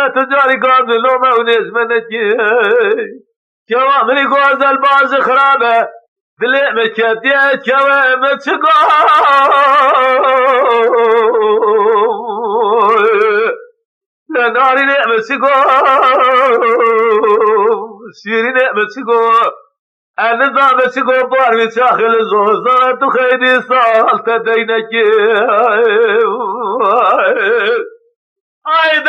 تجاری قابل ما ونزمنك كوامري غزل باز خرابه دلي مكديه كوامر تشقو لناري نعمة تشقو سيري نعمة تشقو النظام تشقو باري تاخل الزوزات وخيدي صالت دينك اي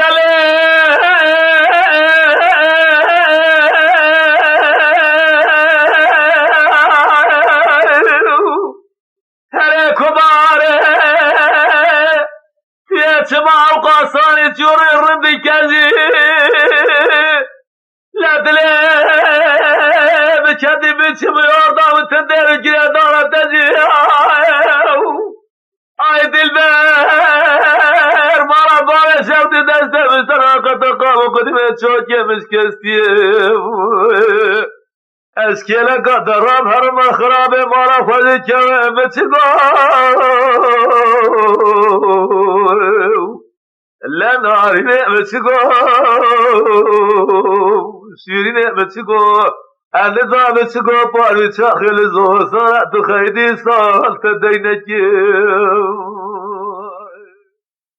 سماع وقاصاني تجوري الرندي كذي لا دليل كذي بيتي بيوردا وتندير الجريدارة تجي اي دلبير مرة بارا شوتي دسته بسراقة تقام وقدمت شوكي مسكستي اسكيلة قدرام هرم خرابي مرة فضي كوام بتقام لا ناري نعمة تقو سيري نعمة تقو النظام تقو باري تاخل الزوصات خيدي صالت دينك